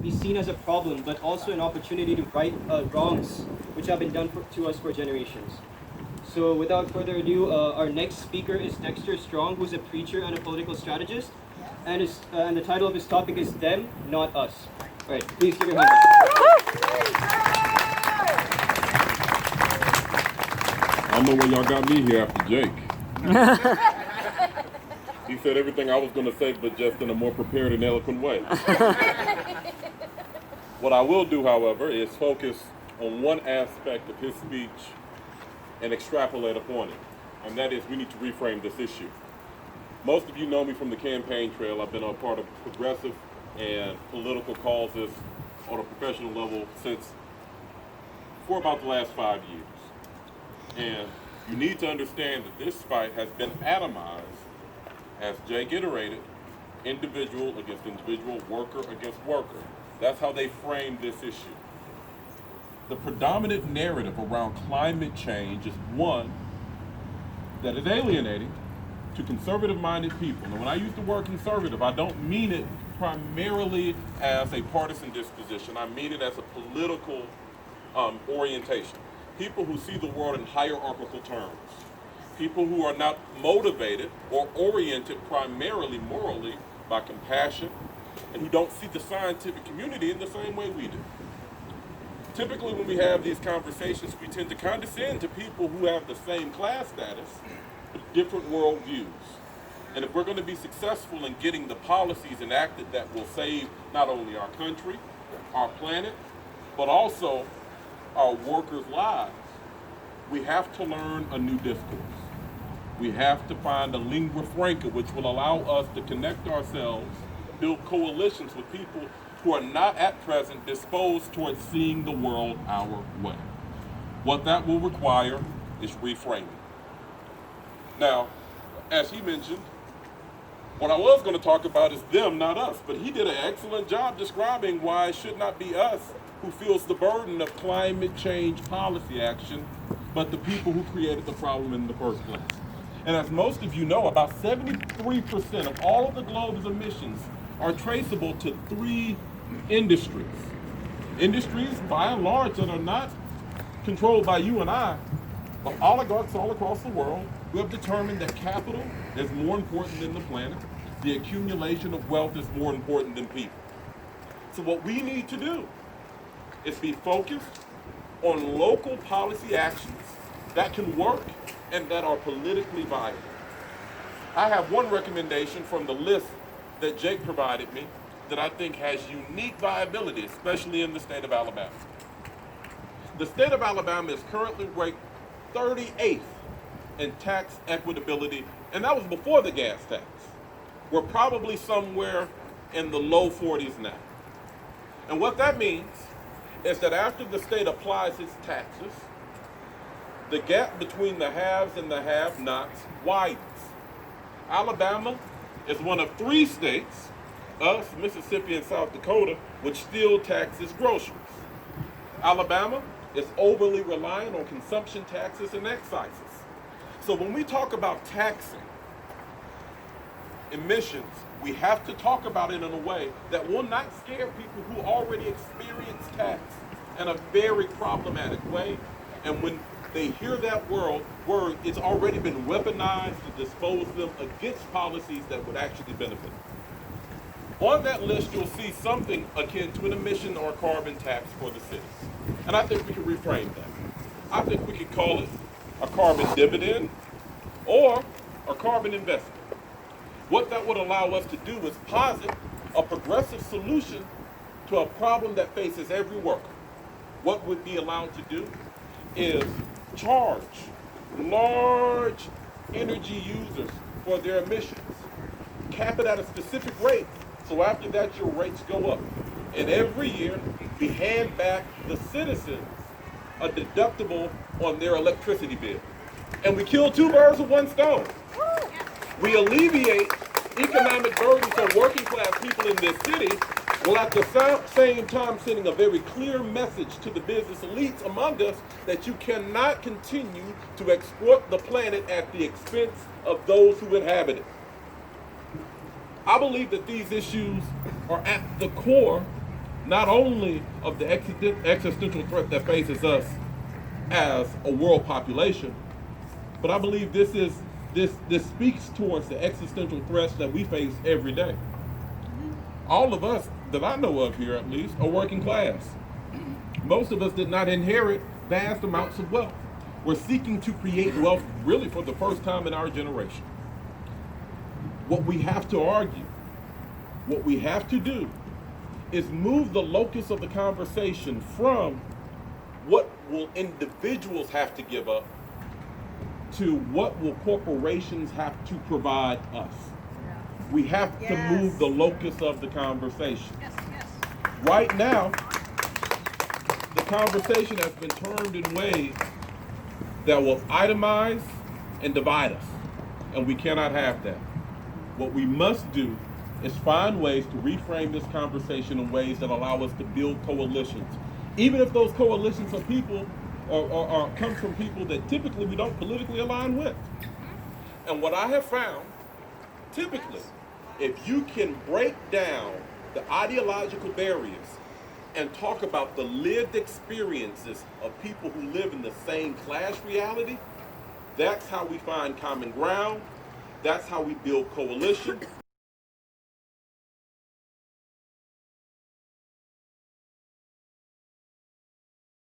be seen as a problem, but also an opportunity to right wrongs which have been done to us for generations. So without further ado, our next speaker is Dexter Strong, who's a preacher and a political strategist, and the title of his topic is Them, Not Us. All right, please give your hand. I don't know why y'all got me here after Jake. He said everything I was going to say, but just in a more prepared and eloquent way. What I will do, however, is focus on one aspect of his speech and extrapolate upon it, and that is we need to reframe this issue. Most of you know me from the campaign trail. I've been a part of progressive and political causes on a professional level for about the last 5 years. And you need to understand that this fight has been atomized, as Jake iterated, individual against individual, worker against worker. That's how they frame this issue. The predominant narrative around climate change is one that is alienating to conservative-minded people. And when I use the word conservative, I don't mean it primarily as a partisan disposition. I mean it as a political orientation. People who see the world in hierarchical terms. People who are not motivated or oriented primarily morally by compassion, and who don't see the scientific community in the same way we do. Typically when we have these conversations, we tend to condescend to people who have the same class status, but different worldviews. And if we're going to be successful in getting the policies enacted that will save not only our country, our planet, but also our workers' lives, we have to learn a new discourse. We have to find a lingua franca which will allow us to connect ourselves, build coalitions with people who are not at present disposed towards seeing the world our way. What that will require is reframing. Now, as he mentioned, what I was going to talk about is them, not us, but he did an excellent job describing why it should not be us who feels the burden of climate change policy action, but the people who created the problem in the first place. And as most of you know, about 73% of all of the globe's emissions are traceable to 3 industries. Industries, by and large, that are not controlled by you and I, but oligarchs all across the world who have determined that capital is more important than the planet. The accumulation of wealth is more important than people. So what we need to do is be focused on local policy actions that can work and that are politically viable. I have one recommendation from the list that Jake provided me that I think has unique viability, especially in the state of Alabama. The state of Alabama is currently ranked 38th in tax equitability, and that was before the gas tax. We're probably somewhere in the low 40s now. And what that means is that after the state applies its taxes, the gap between the haves and the have-nots widens. Alabama is one of 3 states, us, Mississippi, and South Dakota, which still taxes groceries. Alabama is overly reliant on consumption taxes and excises. So when we talk about taxing emissions, we have to talk about it in a way that will not scare people who already experience tax in a very problematic way. And when they hear that word, it's already been weaponized to dispose them against policies that would actually benefit them. On that list, you'll see something akin to an emission or carbon tax for the cities. And I think we can reframe that. I think we could call it a carbon dividend or a carbon investment. What that would allow us to do is posit a progressive solution to a problem that faces every worker. What would be allowed to do is charge large energy users for their emissions. Cap it at a specific rate, so after that your rates go up. And every year we hand back the citizens a deductible on their electricity bill. And we kill 2 birds with 1 stone. We alleviate economic burdens on working class people in this city, while at the same time sending a very clear message to the business elites among us that you cannot continue to exploit the planet at the expense of those who inhabit it. I believe that these issues are at the core not only of the existential threat that faces us as a world population, but I believe this speaks towards the existential threats that we face every day. All of us that I know of here, at least, are working class. Most of us did not inherit vast amounts of wealth. We're seeking to create wealth really for the first time in our generation. What we have to argue, what we have to do, is move the locus of the conversation from what will individuals have to give up to what will corporations have to provide us. We have to move the locus of the conversation. Right now, the conversation has been turned in ways that will itemize and divide us, and we cannot have that. What we must do is find ways to reframe this conversation in ways that allow us to build coalitions, even if those coalitions are people or come from people that typically we don't politically align with. And what I have found, typically, if you can break down the ideological barriers and talk about the lived experiences of people who live in the same class reality, that's how we find common ground, that's how we build coalition,